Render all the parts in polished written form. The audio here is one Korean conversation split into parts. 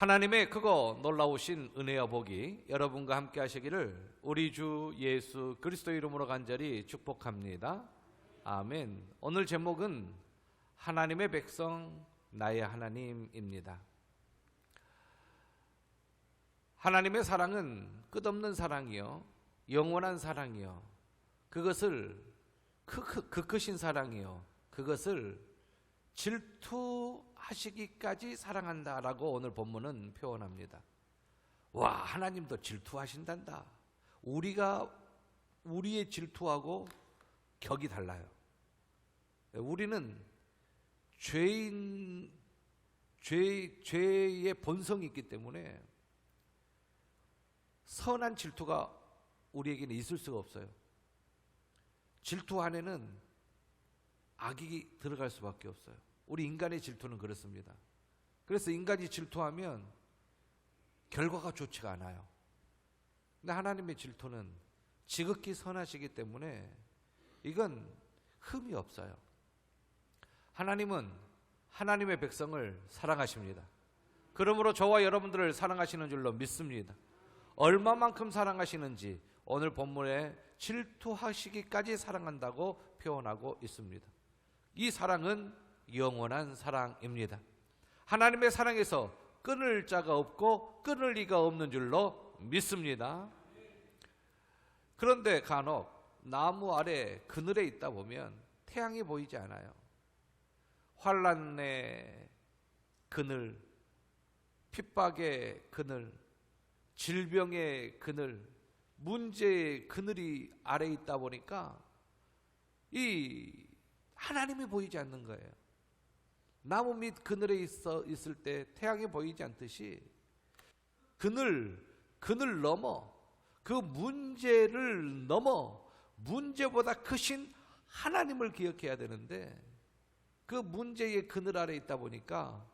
하나님의 크고 놀라우신 은혜와 복이 여러분과 함께 하시기를 우리 주 예수 그리스도 이름으로 간절히 축복합니다. 아멘. 오늘 제목은 하나님의 백성 나의 하나님입니다. 하나님의 사랑은 끝없는 사랑이요, 영원한 사랑이요, 그것을 그 크신 사랑이요, 그것을 질투하시기까지 사랑한다라고 오늘 본문은 표현합니다. 와, 하나님도 질투하신단다. 우리의 질투하고 격이 달라요. 우리는 죄의 본성이 있기 때문에 선한 질투가 우리에게는 있을 수가 없어요. 질투 안에는 악이 들어갈 수밖에 없어요. 우리 인간의 질투는 그렇습니다. 그래서 인간이 질투하면 결과가 좋지가 않아요. 근데 하나님의 질투는 지극히 선하시기 때문에 이건 흠이 없어요. 하나님은 하나님의 백성을 사랑하십니다. 그러므로 저와 여러분들을 사랑하시는 줄로 믿습니다. 얼마만큼 사랑하시는지 오늘 본문에 질투하시기까지 사랑한다고 표현하고 있습니다. 이 사랑은 영원한 사랑입니다. 하나님의 사랑에서 끊을 자가 없고 끊을 리가 없는 줄로 믿습니다. 그런데 간혹 나무 아래 그늘에 있다 보면 태양이 보이지 않아요. 환난의 그늘, 핍박의 그늘, 질병의 그늘, 문제의 그늘이 아래 있다 보니까 이 하나님이 보이지 않는 거예요. 나무 밑 그늘에 있을 때 태양이 보이지 않듯이 그늘 넘어, 그 문제를 넘어 문제보다 크신 하나님을 기억해야 되는데 그 문제의 그늘 아래 있다 보니까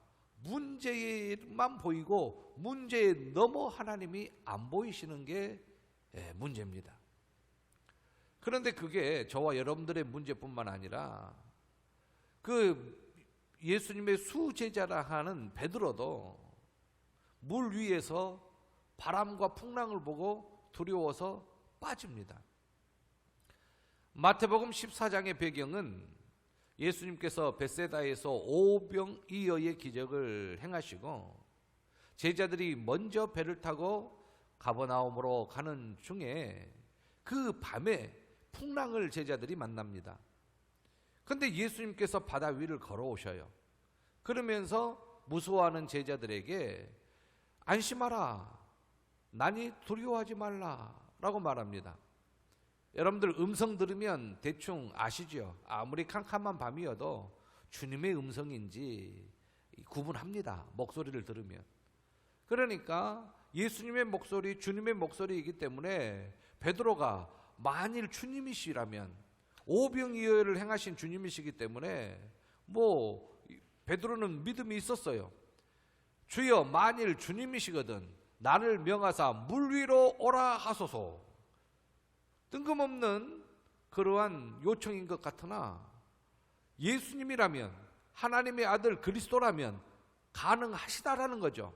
문제만 보이고 문제에 넘어 하나님이 안 보이시는 게 문제입니다. 그런데 그게 저와 여러분들의 문제뿐만 아니라 그 예수님의 수제자라 하는 베드로도 물 위에서 바람과 풍랑을 보고 두려워서 빠집니다. 마태복음 14장의 배경은 예수님께서 벳세다에서 오병이어의 기적을 행하시고 제자들이 먼저 배를 타고 가버나움으로 가는 중에 그 밤에 풍랑을 제자들이 만납니다. 그런데 예수님께서 바다 위를 걸어오셔요. 그러면서 무서워하는 제자들에게 안심하라, 나니 두려워하지 말라 라고 말합니다. 여러분들 음성 들으면 대충 아시죠? 아무리 캄캄한 밤이어도 주님의 음성인지 구분합니다. 목소리를 들으면. 그러니까 예수님의 목소리, 주님의 목소리이기 때문에 베드로가 만일 주님이시라면, 오병이어를 행하신 주님이시기 때문에 베드로는 믿음이 있었어요. 주여, 만일 주님이시거든 나를 명하사 물 위로 오라 하소서. 뜬금없는 그러한 요청인 것 같으나 예수님이라면, 하나님의 아들 그리스도라면 가능하시다라는 거죠.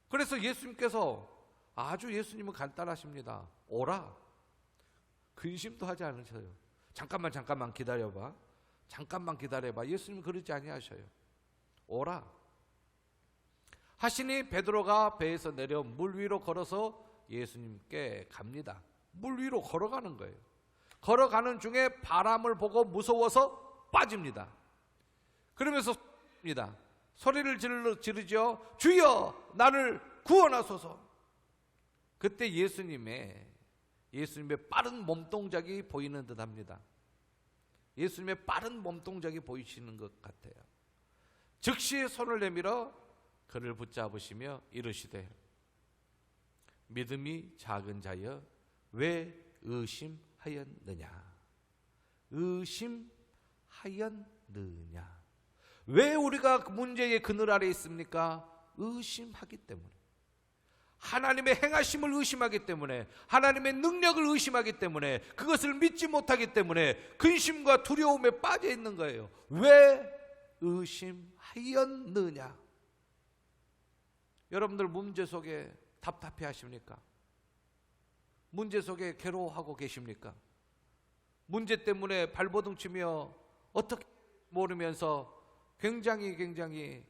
그래서 예수님께서 아주 예수님은 간단하십니다. 오라. 근심도 하지 않으셔요. 잠깐만 기다려봐. 잠깐만 기다려봐. 예수님은 그러지 아니하셔요. 오라 하시니 베드로가 배에서 내려 물 위로 걸어서 예수님께 갑니다. 물 위로 걸어가는 거예요. 걸어가는 중에 바람을 보고 무서워서 빠집니다. 그러면서 소리를 지르죠. 주여, 나를 구원하소서. 그때 예수님의 빠른 몸동작이 보이는 듯합니다. 예수님의 빠른 몸동작이 보이시는 것 같아요. 즉시 손을 내밀어 그를 붙잡으시며 이르시되 믿음이 작은 자여 왜 의심하였느냐. 의심하였느냐. 왜 우리가 문제의 그늘 아래 있습니까? 의심하기 때문에. 하나님의 행하심을 의심하기 때문에, 하나님의 능력을 의심하기 때문에, 그것을 믿지 못하기 때문에 근심과 두려움에 빠져 있는 거예요. 왜 의심하였느냐. 여러분들 문제 속에 답답해 하십니까? 문제 속에 괴로워하고 계십니까? 문제 때문에 발버둥 치며 어떻게 모르면서 굉장히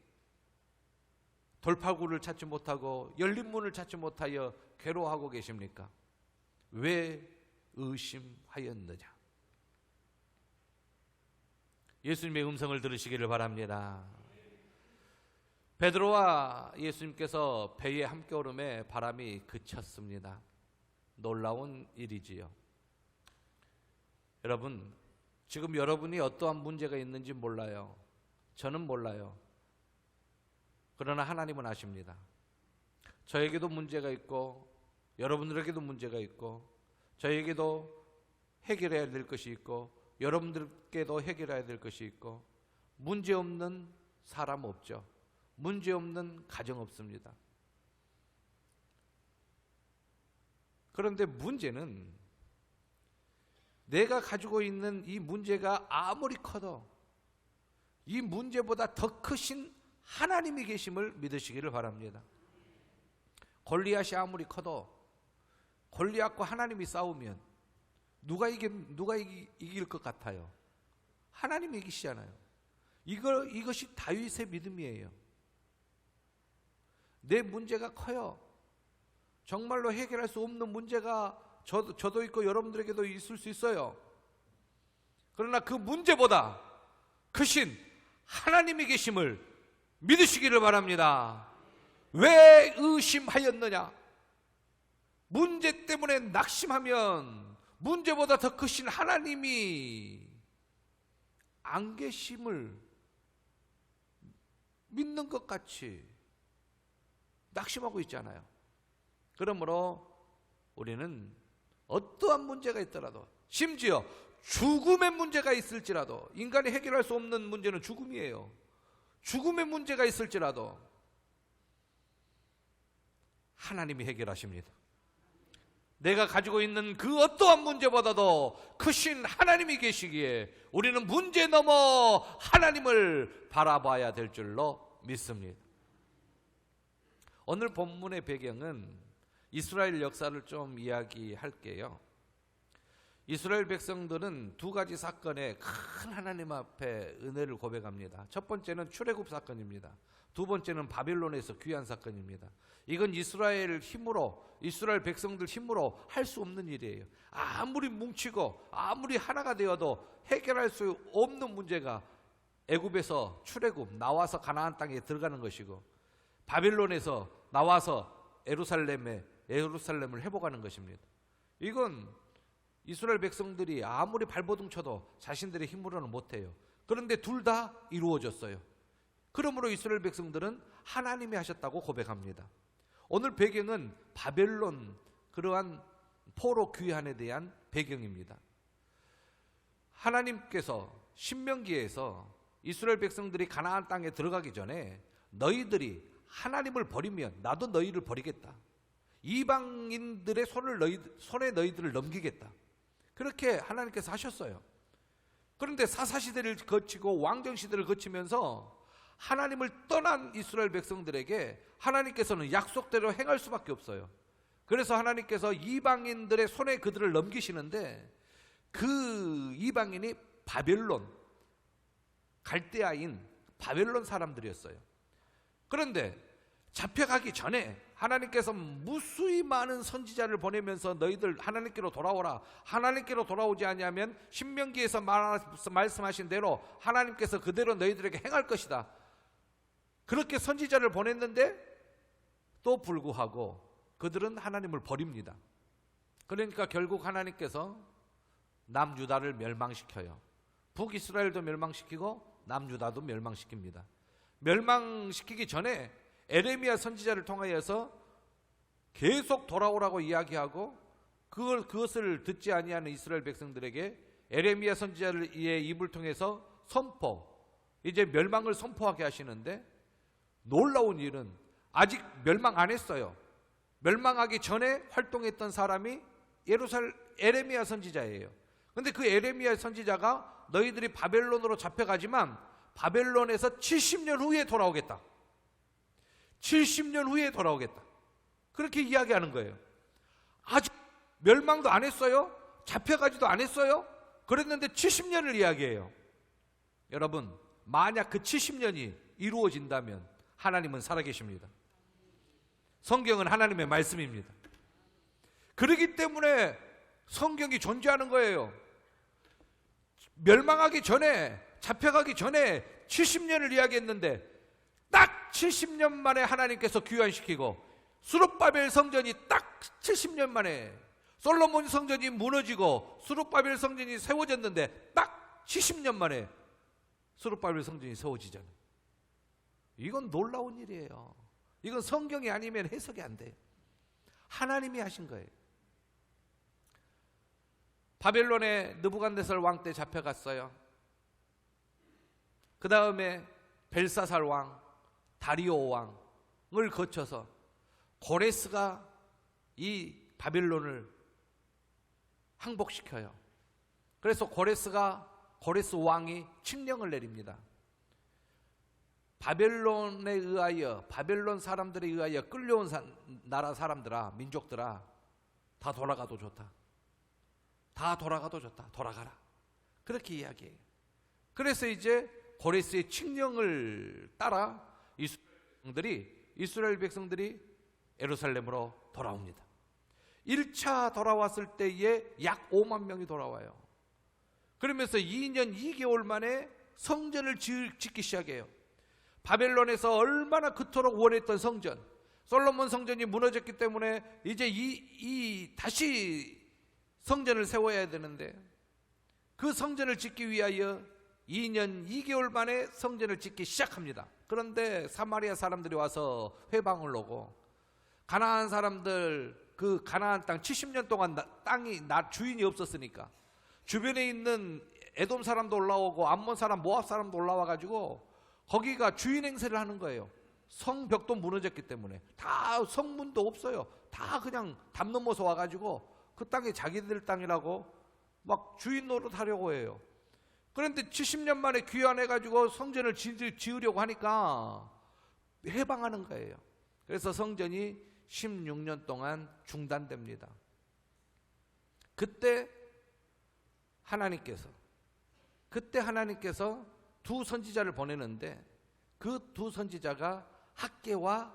돌파구를 찾지 못하고 열린 문을 찾지 못하여 괴로워하고 계십니까? 왜 의심하였느냐? 예수님의 음성을 들으시기를 바랍니다. 베드로와 예수님께서 배에 함께 오름에 바람이 그쳤습니다. 놀라운 일이지요. 여러분, 지금 여러분이 어떠한 문제가 있는지 몰라요. 저는 몰라요. 그러나 하나님은 아십니다. 저에게도 문제가 있고 여러분들에게도 문제가 있고 저에게도 해결해야 될 것이 있고 여러분들께도 해결해야 될 것이 있고 문제 없는 사람 없죠. 문제 없는 가정 없습니다. 그런데 문제는 내가 가지고 있는 이 문제가 아무리 커도 이 문제보다 더 크신 하나님이 계심을 믿으시기를 바랍니다. 골리앗이 아무리 커도 골리앗과 하나님이 싸우면 누가 이길 것 같아요? 하나님이 이기시잖아요. 이것이 다윗의 믿음이에요. 내 문제가 커요. 정말로 해결할 수 없는 문제가 저도 있고 여러분들에게도 있을 수 있어요. 그러나 그 문제보다 크신 하나님이 계심을 믿으시기를 바랍니다. 왜 의심하였느냐? 문제 때문에 낙심하면 문제보다 더 크신 하나님이 안 계심을 믿는 것 같이 낙심하고 있잖아요. 그러므로 우리는 어떠한 문제가 있더라도 심지어 죽음의 문제가 있을지라도 인간이 해결할 수 없는 문제는 죽음이에요. 죽음의 문제가 있을지라도 하나님이 해결하십니다. 내가 가지고 있는 그 어떠한 문제보다도 크신 하나님이 계시기에 우리는 문제 넘어 하나님을 바라봐야 될 줄로 믿습니다. 오늘 본문의 배경은 이스라엘 역사를 좀 이야기할게요. 이스라엘 백성들은 두 가지 사건에 큰 하나님 앞에 은혜를 고백합니다. 첫 번째는 출애굽 사건입니다. 두 번째는 바벨론에서 귀환 사건입니다. 이건 이스라엘 백성들 힘으로 할 수 없는 일이에요. 아무리 뭉치고 아무리 하나가 되어도 해결할 수 없는 문제가 애굽에서 출애굽 나와서 가나안 땅에 들어가는 것이고 바벨론에서 나와서 예루살렘을 회복하는 것입니다. 이건 이스라엘 백성들이 아무리 발버둥 쳐도 자신들의 힘으로는 못해요. 그런데 둘 다 이루어졌어요. 그러므로 이스라엘 백성들은 하나님이 하셨다고 고백합니다. 오늘 배경은 바벨론, 그러한 포로 귀환에 대한 배경입니다. 하나님께서 신명기에서 이스라엘 백성들이 가나안 땅에 들어가기 전에 너희들이 하나님을 버리면 나도 너희를 버리겠다. 이방인들의 손에 너희들을 넘기겠다. 그렇게 하나님께서 하셨어요. 그런데 사사시대를 거치고 왕정시대를 거치면서 하나님을 떠난 이스라엘 백성들에게 하나님께서는 약속대로 행할 수밖에 없어요. 그래서 하나님께서 이방인들의 손에 그들을 넘기시는데 그 이방인이 바벨론, 갈대아인 바벨론 사람들이었어요. 그런데 잡혀가기 전에 하나님께서 무수히 많은 선지자를 보내면서 너희들 하나님께로 돌아오라. 하나님께로 돌아오지 아니하면 신명기에서 말씀하신 대로 하나님께서 그대로 너희들에게 행할 것이다. 그렇게 선지자를 보냈는데 또 불구하고 그들은 하나님을 버립니다. 그러니까 결국 하나님께서 남유다를 멸망시켜요. 북이스라엘도 멸망시키고 남유다도 멸망시킵니다. 멸망시키기 전에 에레미야 선지자를 통하여서 계속 돌아오라고 이야기하고 그것을 듣지 아니하는 이스라엘 백성들에게 에레미야 선지자의 입을 통해서 이제 멸망을 선포하게 하시는데 놀라운 일은 아직 멸망 안 했어요. 멸망하기 전에 활동했던 사람이 에레미야 선지자예요. 그런데 그 에레미야 선지자가 너희들이 바벨론으로 잡혀가지만 바벨론에서 70년 후에 돌아오겠다. 70년 후에 돌아오겠다. 그렇게 이야기하는 거예요. 아직 멸망도 안 했어요. 잡혀가지도 안 했어요. 그랬는데 70년을 이야기해요. 여러분, 만약 그 70년이 이루어진다면 하나님은 살아계십니다. 성경은 하나님의 말씀입니다. 그렇기 때문에 성경이 존재하는 거예요. 멸망하기 전에, 잡혀가기 전에 70년을 이야기했는데 딱 70년 만에 하나님께서 귀환시키고, 수룹바벨 성전이 딱 70년 만에, 솔로몬 성전이 무너지고 수룹바벨 성전이 세워졌는데 딱 70년 만에 수룹바벨 성전이 세워지잖아요. 이건 놀라운 일이에요. 이건 성경이 아니면 해석이 안 돼요. 하나님이 하신 거예요. 바벨론의 느부갓네살 왕 때 잡혀갔어요. 그 다음에 벨사살 왕, 다리오 왕을 거쳐서 고레스가 이 바벨론을 항복시켜요. 그래서 고레스 왕이 칙령을 내립니다. 바벨론에 의하여, 바벨론 사람들에 의하여 끌려온 나라 사람들아, 민족들아, 다 돌아가도 좋다. 다 돌아가도 좋다. 돌아가라. 그렇게 이야기해요. 그래서 이제 고레스의 칙령을 따라 이스라엘 백성들이 예루살렘으로 돌아옵니다. 1차 돌아왔을 때에 약 5만 명이 돌아와요. 그러면서 2년 2개월 만에 성전을 짓기 시작해요. 바벨론에서 얼마나 그토록 원했던 성전, 솔로몬 성전이 무너졌기 때문에 이제 다시 성전을 세워야 되는데, 그 성전을 짓기 위하여 2년 2개월 만에 성전을 짓기 시작합니다. 그런데 사마리아 사람들이 와서 회방을 오고, 가나안 사람들, 그 가나안 땅 70년 동안 땅이 주인이 없었으니까 주변에 있는 에돔 사람도 올라오고 암몬 사람, 모압 사람도 올라와 가지고 거기가 주인 행세를 하는 거예요. 성벽도 무너졌기 때문에 다 성문도 없어요. 다 그냥 담 넘어서 와 가지고 그 땅이 자기들 땅이라고 막 주인 노릇하려고 해요. 그런데 70년 만에 귀환해 가지고 성전을 지으려고 하니까 해방하는 거예요. 그래서 성전이 16년 동안 중단됩니다. 그때 하나님께서 두 선지자를 보내는데, 그 두 선지자가 학개와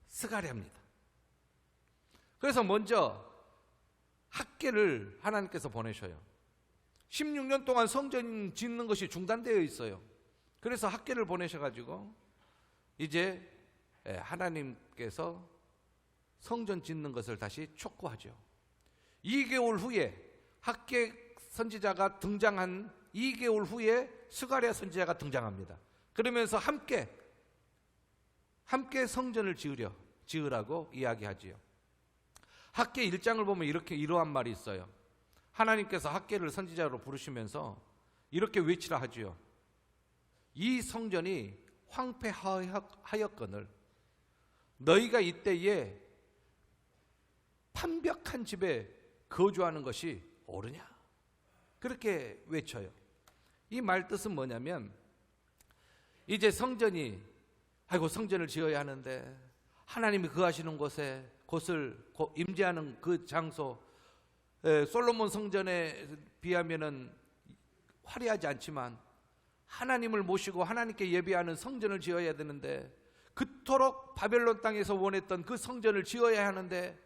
스가랴입니다. 그래서 먼저 학개를 하나님께서 보내셔요. 16년 동안 성전 짓는 것이 중단되어 있어요. 그래서 학개를 보내셔가지고 이제 하나님께서 성전 짓는 것을 다시 촉구하죠. 2개월 후에 학개 선지자가 등장한 2개월 후에 스가랴 선지자가 등장합니다. 그러면서 함께 성전을 지으라고 이야기하지요. 학개 1장을 보면 이러한 말이 있어요. 하나님께서 학개를 선지자로 부르시면서 이렇게 외치라 하지요. 이 성전이 황폐하였거늘 너희가 이때에 판벽한 집에 거주하는 것이 옳으냐? 그렇게 외쳐요. 이 말 뜻은 뭐냐면, 이제 성전을 지어야 하는데 하나님이 거하시는 곳을 임재하는 그 장소, 솔로몬 성전에 비하면은 화려하지 않지만 하나님을 모시고 하나님께 예배하는 성전을 지어야 되는데, 그토록 바벨론 땅에서 원했던 그 성전을 지어야 하는데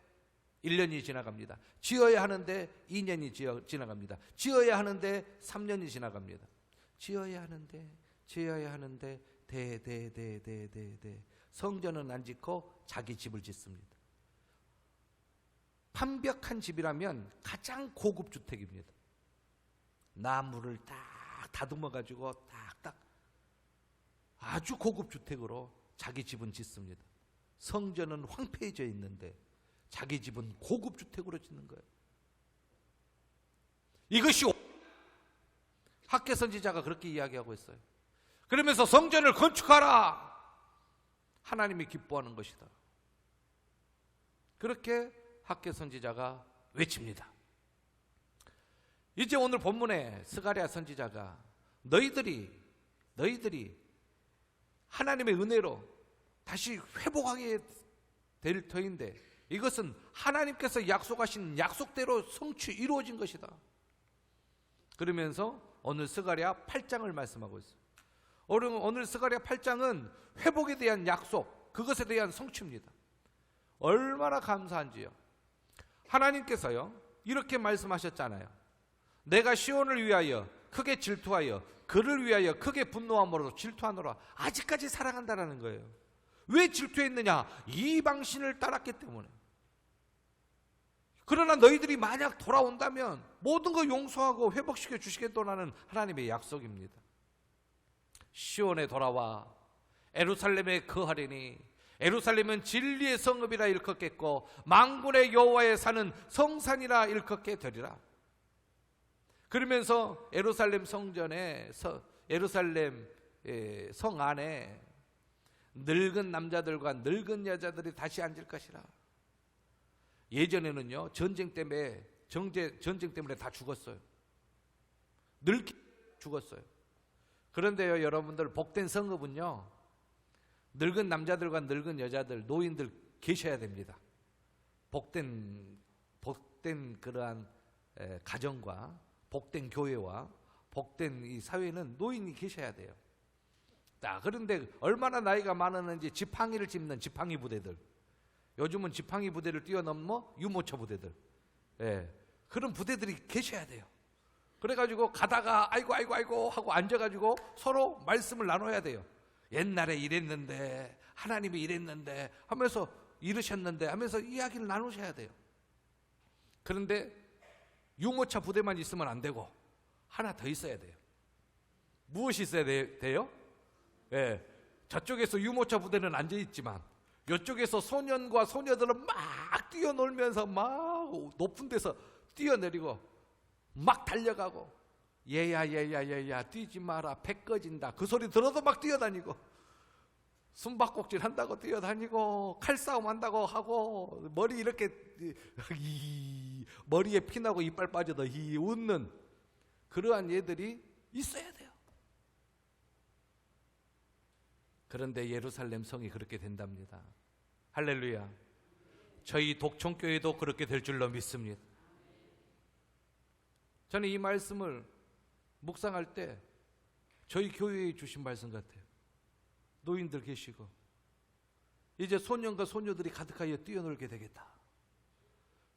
1년이 지나갑니다. 지어야 하는데 2년이 지나갑니다. 지어야 하는데 3년이 지나갑니다. 지어야 하는데 성전은 안 짓고 자기 집을 짓습니다. 판벽한 집이라면 가장 고급 주택입니다. 나무를 딱 다듬어 가지고 딱딱 아주 고급 주택으로 자기 집은 짓습니다. 성전은 황폐해져 있는데 자기 집은 고급 주택으로 짓는 거예요. 이것이 학개 선지자가 그렇게 이야기하고 있어요. 그러면서 성전을 건축하라. 하나님이 기뻐하는 것이다. 그렇게 학개 선지자가 외칩니다. 이제 오늘 본문에 스가랴 선지자가 너희들이 하나님의 은혜로 다시 회복하게 될 터인데 이것은 하나님께서 약속하신 약속대로 성취 이루어진 것이다. 그러면서 오늘 스가랴 8장을 말씀하고 있어요. 오늘 스가랴 8장은 회복에 대한 약속, 그것에 대한 성취입니다. 얼마나 감사한지요. 하나님께서요 이렇게 말씀하셨잖아요. 내가 시온을 위하여 크게 질투하여 그를 위하여 크게 분노함으로 질투하노라. 아직까지 사랑한다라는 거예요. 왜 질투했느냐? 이방신을 따랐기 때문에. 그러나 너희들이 만약 돌아온다면 모든 거 용서하고 회복시켜 주시겠다는 하나님의 약속입니다. 시온에 돌아와 에루살렘에 거하리니 에루살렘은 진리의 성읍이라 일컫겠고 만군의 여호와의 산은 성산이라 일컫게 되리라. 그러면서 에루살렘 성전에 에루살렘 성 안에 늙은 남자들과 늙은 여자들이 다시 앉을 것이라. 예전에는요 전쟁 때문에 다 죽었어요. 늙기 죽었어요. 그런데요 여러분들, 복된 성읍은요 늙은 남자들과 늙은 여자들, 노인들 계셔야 됩니다. 복된 그러한 가정과 복된 교회와 복된 이 사회는 노인이 계셔야 돼요. 자, 그런데 얼마나 나이가 많았는지 지팡이를 짚는 지팡이 부대들, 요즘은 지팡이 부대를 뛰어넘어 유모차 부대들, 그런 부대들이 계셔야 돼요. 그래가지고 가다가 아이고 하고 앉아가지고 서로 말씀을 나눠야 돼요. 옛날에 이랬는데, 하나님이 이랬는데 하면서, 이러셨는데 하면서 이야기를 나누셔야 돼요. 그런데 유모차 부대만 있으면 안 되고 하나 더 있어야 돼요. 무엇이 있어야 돼요? 저쪽에서 유모차 부대는 앉아있지만 이쪽에서 소년과 소녀들은 막 뛰어놀면서 막 높은 데서 뛰어내리고 막 달려가고, 얘야 뛰지 마라, 배 꺼진다, 그 소리 들어도 막 뛰어다니고, 숨바꼭질 한다고 뛰어다니고, 칼싸움 한다고 하고, 머리 이렇게 머리에 피나고 이빨 빠져도 웃는 그러한 얘들이 있어야 돼요. 그런데 예루살렘 성이 그렇게 된답니다. 할렐루야. 저희 독촌교회도 그렇게 될 줄로 믿습니다. 저는 이 말씀을 묵상할 때 저희 교회에 주신 말씀 같아요. 노인들 계시고 이제 소년과 소녀들이 가득하여 뛰어놀게 되겠다.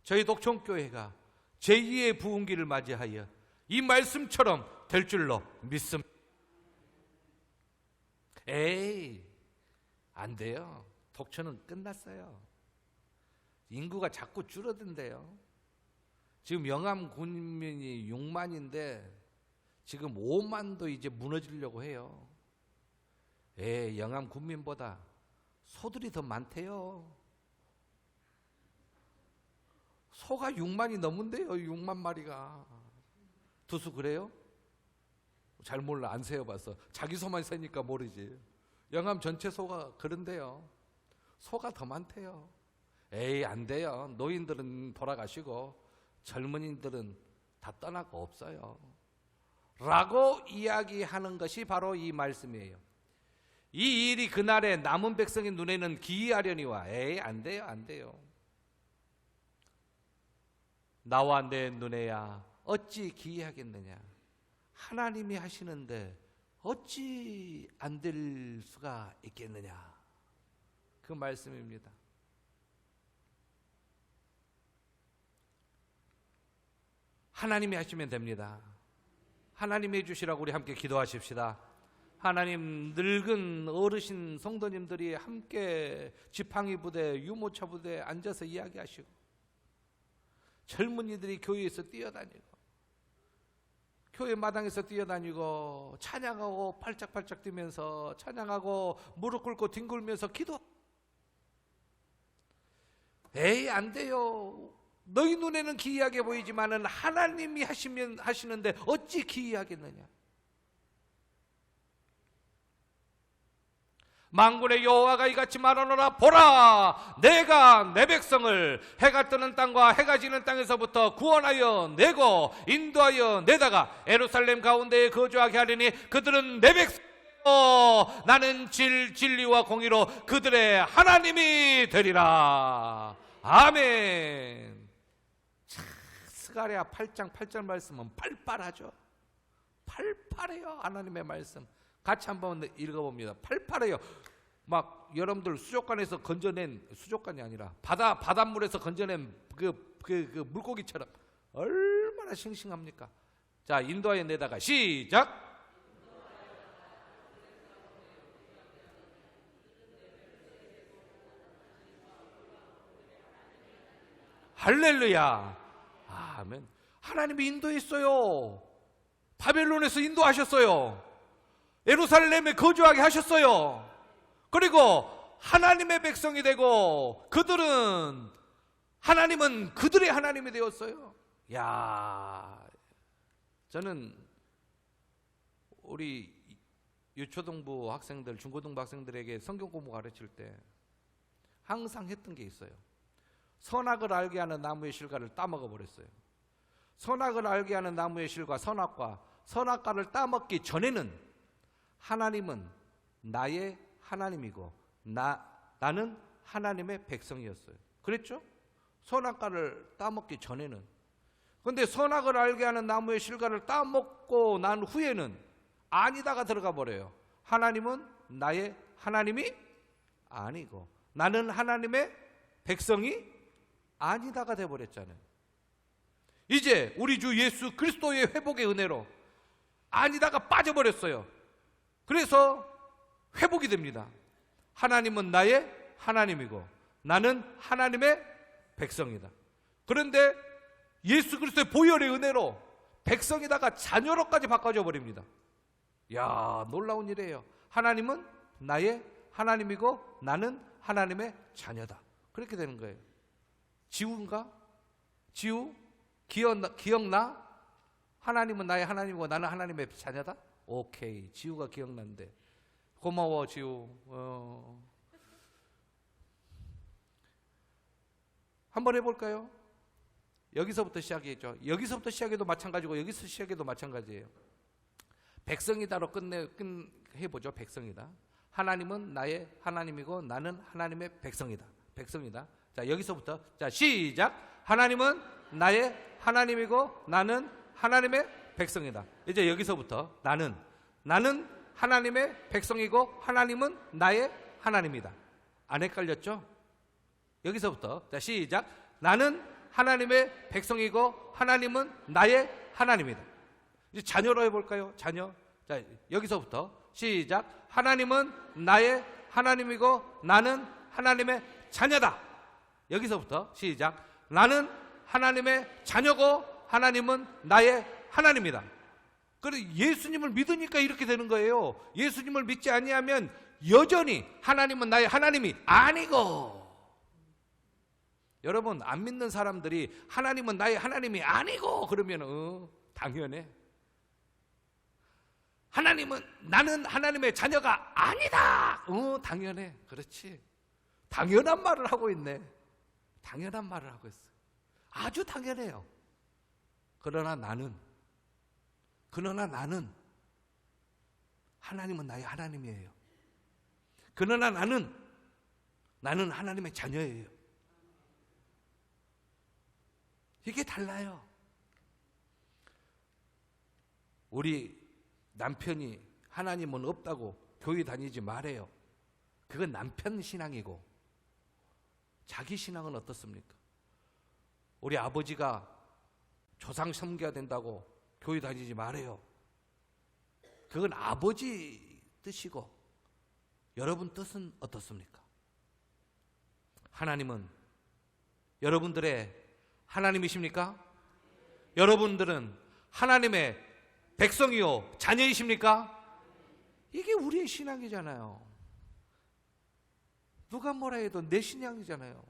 저희 독촌교회가 제2의 부흥기를 맞이하여 이 말씀처럼 될 줄로 믿습니다. 안 돼요. 독촌은 끝났어요. 인구가 자꾸 줄어든대요. 지금 영암 군민이 6만인데 지금 5만도 이제 무너지려고 해요. 영암 군민보다 소들이 더 많대요. 소가 6만이 넘은데요. 6만 마리가. 두수 그래요? 잘 몰라. 안 세어봐서. 자기 소만 세니까 모르지. 영암 전체 소가 그런데요. 소가 더 많대요. 안 돼요. 노인들은 돌아가시고 젊은이들은 다 떠나고 없어요. 라고 이야기하는 것이 바로 이 말씀이에요. 이 일이 그날에 남은 백성의 눈에는 기이하려니와 안 돼요. 나와 내 눈에야 어찌 기이하겠느냐. 하나님이 하시는데 어찌 안 될 수가 있겠느냐. 그 말씀입니다. 하나님이 하시면 됩니다. 하나님이 해주시라고 우리 함께 기도하십시다. 하나님, 늙은 어르신 성도님들이 함께 지팡이 부대, 유모차 부대에 앉아서 이야기하시고, 젊은이들이 교회에서 뛰어다니고, 교회 마당에서 뛰어다니고, 찬양하고 팔짝팔짝 뛰면서 찬양하고 무릎 꿇고 뒹굴면서 기도. 안 돼요. 너희 눈에는 기이하게 보이지만은 하나님이 하시는데 어찌 기이하겠느냐. 만군의 여호와가 이같이 말하노라. 보라, 내가 내 백성을 해가 뜨는 땅과 해가 지는 땅에서부터 구원하여 내고 인도하여 내다가 예루살렘 가운데에 거주하게 하리니 그들은 내 백성 나는 진리와 공의로 그들의 하나님이 되리라. 아멘. 참, 스가랴 8장 8절 말씀은 팔팔하죠. 팔팔해요. 하나님의 말씀 같이 한번 읽어봅니다. 팔팔해요. 막 여러분들 수족관에서 건져낸, 수족관이 아니라 바닷물에서 건져낸 그 물고기처럼 얼마나 싱싱합니까? 자, 인도하여 내다가 시작. 할렐루야. 아멘. 하나님이 인도했어요. 바벨론에서 인도하셨어요. 예루살렘에 거주하게 하셨어요. 그리고 하나님의 백성이 되고 하나님은 그들의 하나님이 되었어요. 야, 저는 우리 유초등부 학생들, 중고등부 학생들에게 성경 공부 가르칠 때 항상 했던 게 있어요. 선악을 알게 하는 나무의 실과를 따먹어 버렸어요. 선악을 알게 하는 나무의 실과 선악과를 따먹기 전에는 하나님은 나의 하나님이고 나는 하나님의 백성이었어요. 그랬죠? 선악과를 따먹기 전에는. 그런데 선악을 알게 하는 나무의 실과를 따먹고 난 후에는 아니다가 들어가 버려요. 하나님은 나의 하나님이 아니고 나는 하나님의 백성이 아니다가 돼버렸잖아요. 이제 우리 주 예수 그리스도의 회복의 은혜로 아니다가 빠져버렸어요. 그래서 회복이 됩니다. 하나님은 나의 하나님이고 나는 하나님의 백성이다. 그런데 예수 그리스도의 보혈의 은혜로 백성이다가 자녀로까지 바꿔져 버립니다. 이야, 놀라운 일이에요. 하나님은 나의 하나님이고 나는 하나님의 자녀다. 그렇게 되는 거예요. 지우인가? 지우? 기억나? 하나님은 나의 하나님이고 나는 하나님의 자녀다? 오케이, 지우가 기억난대. 고마워, 지우. 한번 해볼까요? 여기서부터 시작이죠. 여기서부터 시작해도 마찬가지고 여기서 시작해도 마찬가지예요. 백성이다로 해보죠. 백성이다. 하나님은 나의 하나님이고 나는 하나님의 백성이다. 백성이다. 자, 여기서부터 자, 시작. 하나님은 나의 하나님이고 나는 하나님의 백성이다. 이제 여기서부터 나는 하나님의 백성이고 하나님은 나의 하나님이다. 안 헷갈렸죠? 여기서부터 자, 시작. 나는 하나님의 백성이고 하나님은 나의 하나님이다. 이제 자녀로 해볼까요? 자녀. 자, 여기서부터 시작. 하나님은 나의 하나님이고 나는 하나님의 자녀다. 여기서부터 시작. 나는 하나님의 자녀고 하나님은 나의 하나님이다. 그래서 예수님을 믿으니까 이렇게 되는 거예요. 예수님을 믿지 아니하면 여전히 하나님은 나의 하나님이 아니고. 여러분, 안 믿는 사람들이 하나님은 나의 하나님이 아니고 그러면 당연해. 나는 하나님의 자녀가 아니다. 당연해. 그렇지. 당연한 말을 하고 있네. 당연한 말을 하고 있어. 아주 당연해요. 그러나 나는 하나님은 나의 하나님이에요. 그러나 나는 하나님의 자녀예요. 이게 달라요. 우리 남편이 하나님은 없다고 교회 다니지 말아요. 그건 남편 신앙이고 자기 신앙은 어떻습니까? 우리 아버지가 조상 섬겨야 된다고 교회 다니지 말아요. 그건 아버지 뜻이고 여러분 뜻은 어떻습니까? 하나님은 여러분들의 하나님이십니까? 여러분들은 하나님의 백성이요 자녀이십니까? 이게 우리의 신앙이잖아요. 누가 뭐라 해도 내 신앙이잖아요.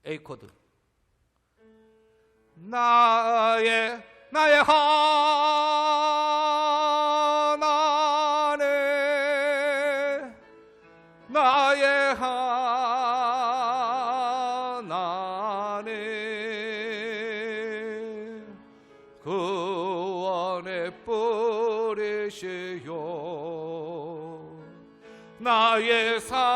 A 코드. 나의 하나님, 나의 하나님, 그 안에 뿌리 나의 산성해라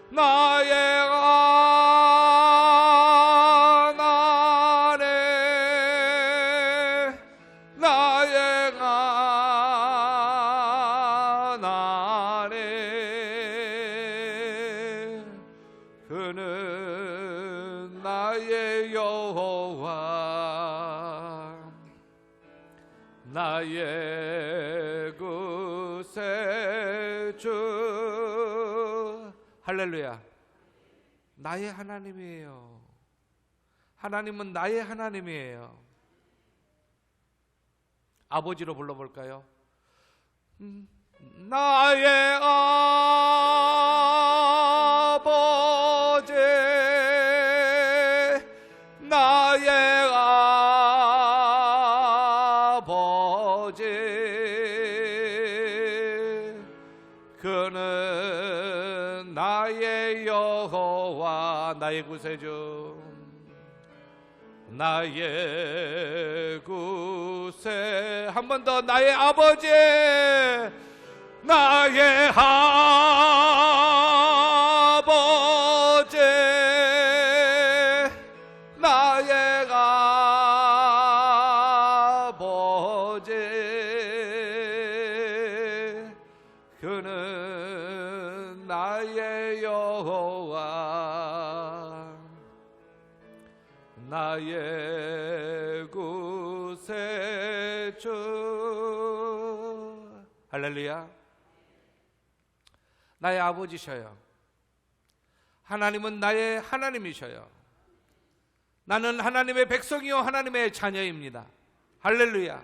나의 하나님 나의 하나님 그는 나의 여호와 나의 구세주 할렐루야 나의 하나님이에요. 하나님은 나의 하나님이에요. 아버지로 불러볼까요? 나의 아버지 나의 아버지 그는 나의 여호와 나의 구세주 나의 구세 한 번 더 나의 아버지 나의 아버지 나의 아버지 그는 나의 여호와 나의 구세주 할렐루야 나의 아버지셔요. 하나님은 나의 하나님이셔요. 나는 하나님의 백성이요 하나님의 자녀입니다. 할렐루야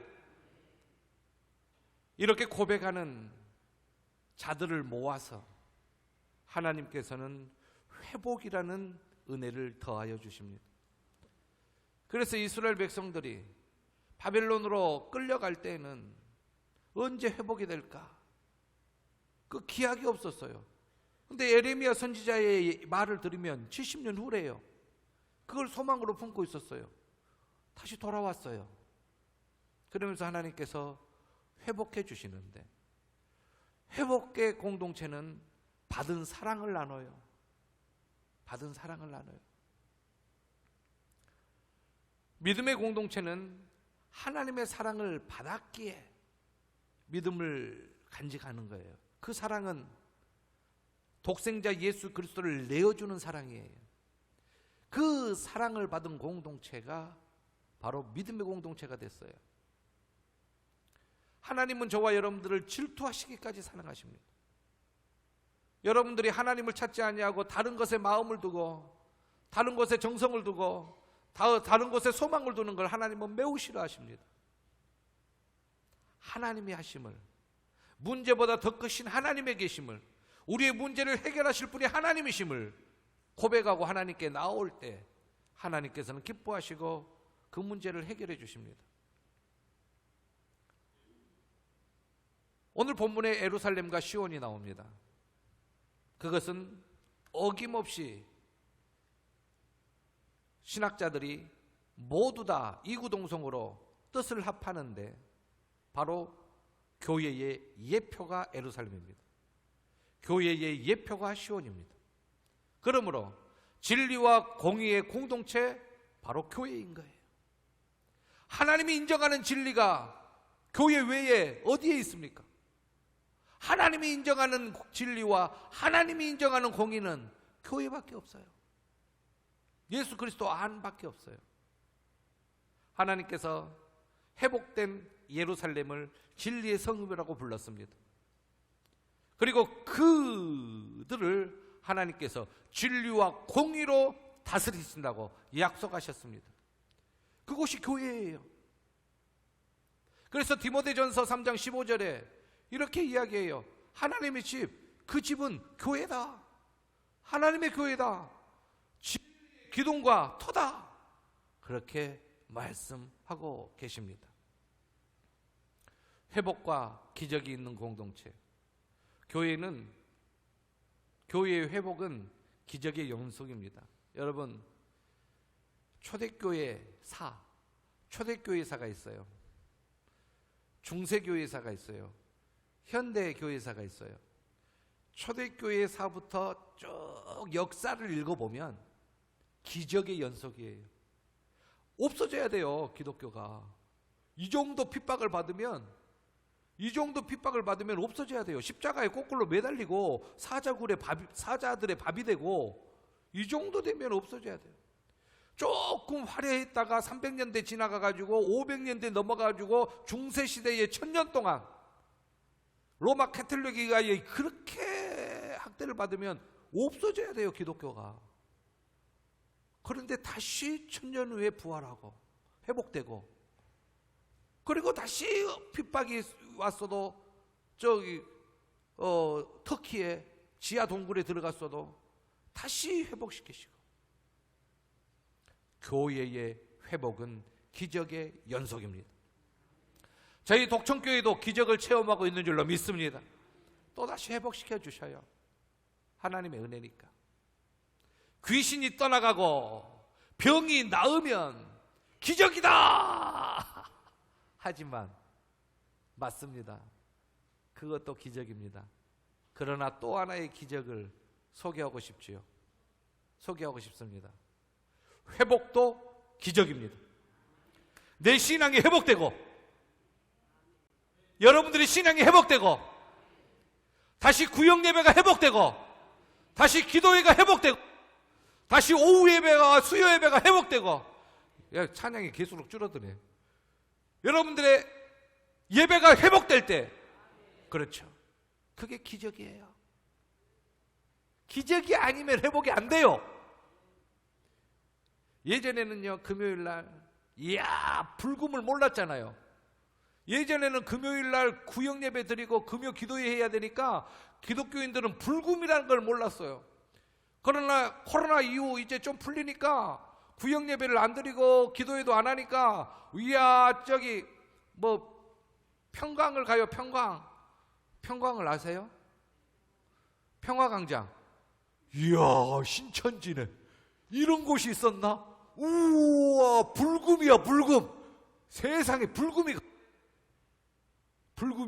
이렇게 고백하는 자들을 모아서 하나님께서는 회복이라는 은혜를 더하여 주십니다. 그래서 이스라엘 백성들이 바벨론으로 끌려갈 때에는 언제 회복이 될까? 그 기약이 없었어요. 근데 예레미야 선지자의 말을 들으면 70년 후래요. 그걸 소망으로 품고 있었어요. 다시 돌아왔어요. 그러면서 하나님께서 회복해 주시는데 회복의 공동체는 받은 사랑을 나눠요. 받은 사랑을 나눠요. 믿음의 공동체는 하나님의 사랑을 받았기에 믿음을 간직하는 거예요. 그 사랑은 독생자 예수 그리스도를 내어주는 사랑이에요. 그 사랑을 받은 공동체가 바로 믿음의 공동체가 됐어요. 하나님은 저와 여러분들을 질투하시기까지 사랑하십니다. 여러분들이 하나님을 찾지 아니하고 다른 것에 마음을 두고 다른 것에 정성을 두고 다른 것에 소망을 두는 걸 하나님은 매우 싫어하십니다. 하나님이 하심을, 문제보다 더 크신 하나님의 계심을, 우리의 문제를 해결하실 분이 하나님이심을 고백하고 하나님께 나올 때 하나님께서는 기뻐하시고 그 문제를 해결해 주십니다. 오늘 본문에 예루살렘과 시온이 나옵니다. 그것은 어김없이 신학자들이 모두 다 이구동성으로 뜻을 합하는데 바로 교회의 예표가 예루살렘입니다. 교회의 예표가 시온입니다. 그러므로 진리와 공의의 공동체 바로 교회인 거예요. 하나님이 인정하는 진리가 교회 외에 어디에 있습니까? 하나님이 인정하는 진리와 하나님이 인정하는 공의는 교회밖에 없어요. 예수 그리스도 안밖에 없어요. 하나님께서 회복된 예루살렘을 진리의 성읍이라고 불렀습니다. 그리고 그들을 하나님께서 진리와 공의로 다스리신다고 약속하셨습니다. 그곳이 교회예요. 그래서 디모데전서 3장 15절에 이렇게 이야기해요. 하나님의 집, 그 집은 교회다. 하나님의 교회다. 기둥과 터다. 그렇게 말씀하고 계십니다. 회복과 기적이 있는 공동체. 교회의 회복은 기적의 연속입니다. 여러분, 초대교회사가 있어요. 중세교회사가 있어요. 현대교회사가 있어요. 초대교회사부터 쭉 역사를 읽어보면 기적의 연속이에요. 없어져야 돼요, 기독교가. 이 정도 핍박을 받으면 없어져야 돼요. 십자가에 거꾸로 매달리고 사자들의 밥이 되고, 이 정도 되면 없어져야 돼요. 조금 화려했다가 300년대 지나가가지고 500년대 넘어가가지고 중세시대에 1000년 동안 로마 카톨릭이가 그렇게 학대를 받으면 없어져야 돼요, 기독교가. 그런데 다시 1000년 후에 부활하고 회복되고, 그리고 다시 핍박이 왔어도 터키에 지하 동굴에 들어갔어도 다시 회복시키시고, 교회의 회복은 기적의 연속입니다. 저희 독천교회도 기적을 체험하고 있는 줄로 믿습니다. 또다시 회복시켜 주셔요. 하나님의 은혜니까. 귀신이 떠나가고 병이 나으면 기적이다 하지만 맞습니다. 그것도 기적입니다. 그러나 또 하나의 기적을 소개하고 싶습니다. 회복도 기적입니다. 내 신앙이 회복되고, 여러분들의 신앙이 회복되고, 다시 구역 예배가 회복되고, 다시 기도회가 회복되고, 다시 오후 예배가 수요 예배가 회복되고, 찬양이 계속 줄어드네. 여러분들의 예배가 회복될 때, 그렇죠, 그게 기적이에요. 기적이 아니면 회복이 안 돼요. 예전에는요, 금요일날 불금을 몰랐잖아요. 예전에는 금요일날 구역 예배 드리고 금요 기도회 해야 되니까 기독교인들은 불금이라는 걸 몰랐어요. 그러나 코로나 이후 이제 좀 풀리니까 구역 예배를 안 드리고 기도회도 안 하니까, 평강을 가요. 평강을 아세요? 평화광장. 이야, 신천지네. 이런 곳이 있었나? 우와, 불금이야, 불금. 세상에 불금이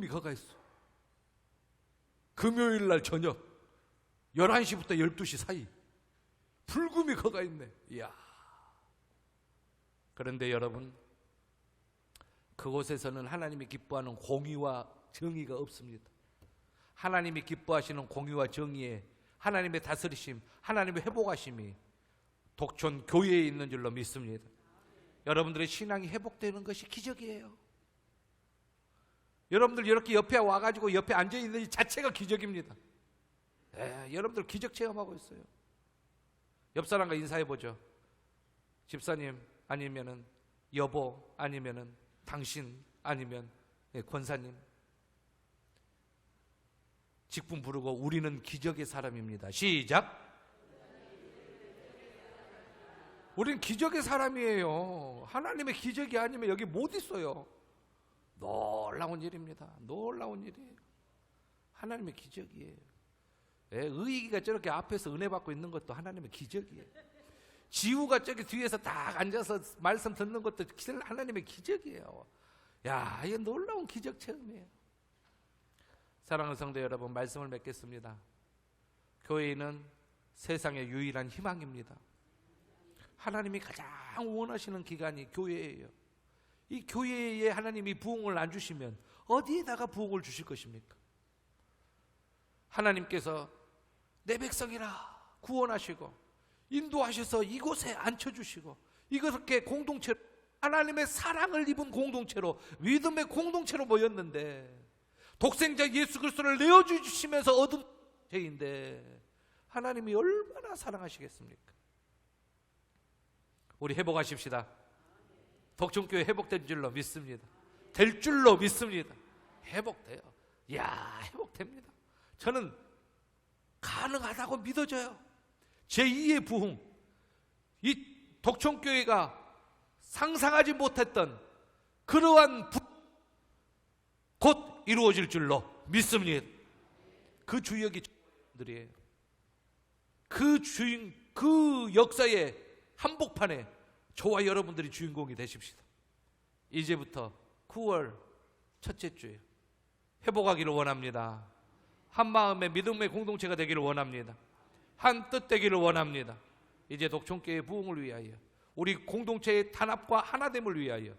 거가 있어. 금요일날 저녁 11시부터 12시 사이 불금이 거가 있네. 이야. 그런데 여러분, 그곳에서는 하나님이 기뻐하는 공의와 정의가 없습니다. 하나님이 기뻐하시는 공의와 정의에 하나님의 다스리심, 하나님의 회복하심이 독촌 교회에 있는 줄로 믿습니다. 여러분들의 신앙이 회복되는 것이 기적이에요. 여러분들 이렇게 옆에 와가지고 옆에 앉아있는 이 자체가 기적입니다. 여러분들 기적 체험하고 있어요. 옆 사람과 인사해보죠. 집사님, 아니면은 여보, 아니면은 당신, 아니면 권사님. 직분 부르고 우리는 기적의 사람입니다. 시작. 우린 기적의 사람이에요. 하나님의 기적이 아니면 여기 못 있어요. 놀라운 일입니다. 놀라운 일이에요. 하나님의 기적이에요. 의기가 저렇게 앞에서 은혜 받고 있는 것도 하나님의 기적이에요. 지우가 저기 뒤에서 딱 앉아서 말씀 듣는 것도 하나님의 기적이에요. 야, 이게 놀라운 기적 체험이에요. 사랑하는 성도 여러분, 말씀을 맺겠습니다. 교회는 세상의 유일한 희망입니다. 하나님이 가장 원하시는 기관이 교회예요. 이 교회에 하나님이 부흥을 안 주시면 어디에다가 부흥을 주실 것입니까? 하나님께서 내 백성이라 구원하시고 인도하셔서 이곳에 앉혀주시고, 이렇게 공동체, 하나님의 사랑을 입은 공동체로, 믿음의 공동체로 모였는데, 독생자 예수 그리스도를 내어주시면서 얻은 죄인데 하나님이 얼마나 사랑하시겠습니까? 우리 회복하십시다. 독천교회 회복된 줄로 믿습니다. 될 줄로 믿습니다. 회복돼요. 이야, 회복됩니다. 저는 가능하다고 믿어져요. 제2의 부흥, 이 독천교회가 상상하지 못했던 그러한 곧 이루어질 줄로 믿습니다. 그 주역이 저들이에요. 그 역사의 한복판에 저와 여러분들이 주인공이 되십시다. 이제부터 9월 첫째 주에 회복하기를 원합니다. 한 마음의 믿음의 공동체가 되기를 원합니다. 한 뜻 되기를 원합니다. 이제 독촌교회 부흥을 위하여, 우리 공동체의 단합과 하나됨을 위하여,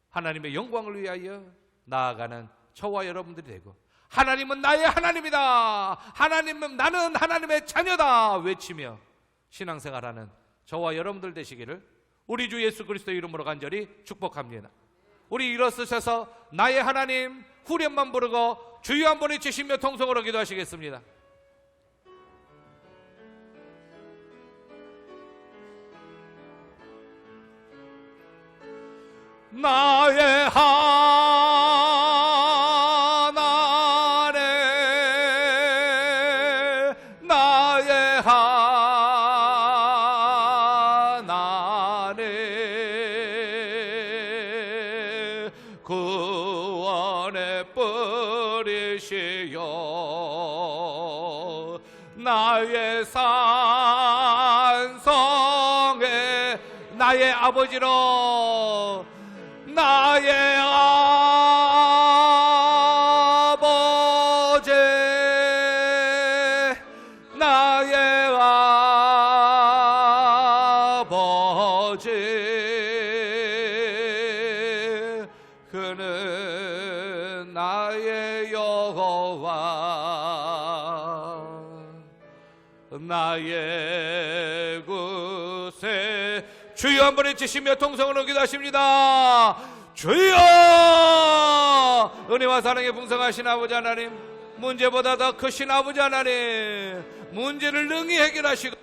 하나님의 영광을 위하여 나아가는 저와 여러분들이 되고, 하나님은 나의 하나님이다, 하나님은, 나는 하나님의 자녀다 외치며 신앙생활하는 저와 여러분들 되시기를 우리 주 예수 그리스도의 이름으로 간절히 축복합니다. 우리 일어서셔서 나의 하나님 후렴만 부르고 주여 한 번 외치시며 통성으로 기도하시겠습니다. 나의 하나님, 나의 하나님, 구원의 뿌리시여 나의 산성에 나의 아버지로, 나의 아버지, 나의 아버지, 그는 나의 여호와, 나의 구세. 주여 한 번 외치시며 통성으로 기도하십니다. 주여! 은혜와 사랑에 풍성하신 아버지 하나님, 문제보다 더 크신 아버지 하나님, 문제를 능히 해결하시고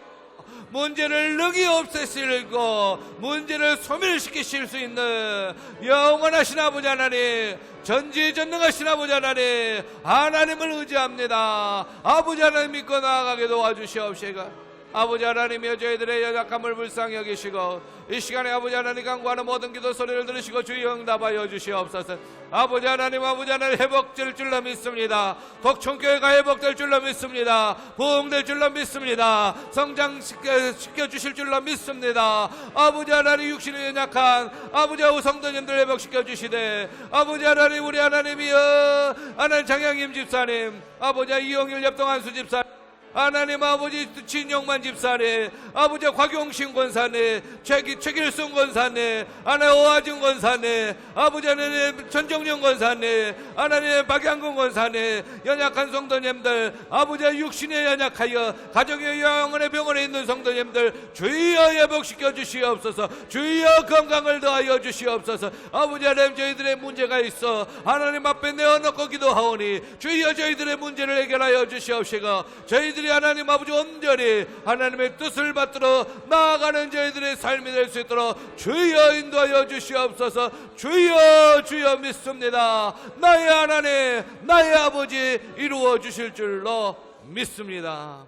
문제를 능히 없애시고 문제를 소멸시키실 수 있는 영원하신 아버지 하나님, 전지전능하신 아버지 하나님, 하나님을 의지합니다. 아버지 하나님 믿고 나아가게 도와주시옵시고, 아버지 하나님이여 저희들의 연약함을 불쌍히 여기시고 이 시간에 아버지 하나님 간구하는 모든 기도 소리를 들으시고 주여 응답하여 주시옵소서. 아버지 하나님 회복될 줄로 믿습니다. 독촌교회가 회복될 줄로 믿습니다. 부흥될 줄로 믿습니다. 성장시켜 주실 줄로 믿습니다. 아버지 하나님 육신이 연약한 아버지 성도님들 회복시켜 주시되, 아버지 하나님 우리 하나님이여 하나님 장양임 집사님, 아버지 이용일 협동한수 집사님, 하나님 아버지 진영만 집사님, 아버지 곽용신 권사님, 최길순 권사님, 하나님 오하진 권사님, 아버지 하나님 전정령 권사님, 하나님 박양근 권사님, 연약한 성도님들, 아버지 육신에 연약하여 가정의 영혼의 병원에 있는 성도님들 주여 회복시켜 주시옵소서. 주여 건강을 더하여 주시옵소서. 아버지 하나님 저희들의 문제가 있어 하나님 앞에 내어놓고 기도하오니 주여 저희들의 문제를 해결하여 주시옵시고, 저희들이 하나님 아버지 온전히 하나님의 뜻을 받들어 나아가는 저희들의 삶이 될 수 있도록 주여 인도하여 주시옵소서. 주여 주여 믿습니다. 나의 하나님 나의 아버지 이루어 주실 줄로 믿습니다.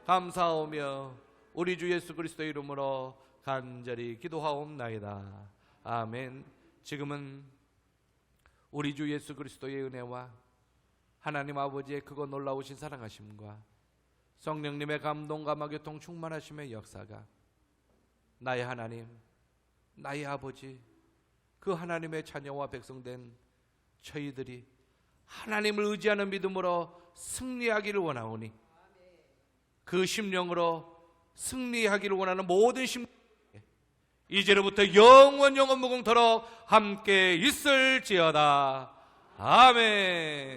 감사하오며 우리 주 예수 그리스도의 이름으로 간절히 기도하옵나이다. 아멘. 지금은 우리 주 예수 그리스도의 은혜와 하나님 아버지의 크고 놀라우신 사랑하심과 성령님의 감동 감화교통 충만하심의 역사가 나의 하나님 나의 아버지 그 하나님의 자녀와 백성된 저희들이 하나님을 의지하는 믿음으로 승리하기를 원하오니, 그 심령으로 승리하기를 원하는 모든 심령 이제로부터 영원 무궁토록 함께 있을지어다. 아멘.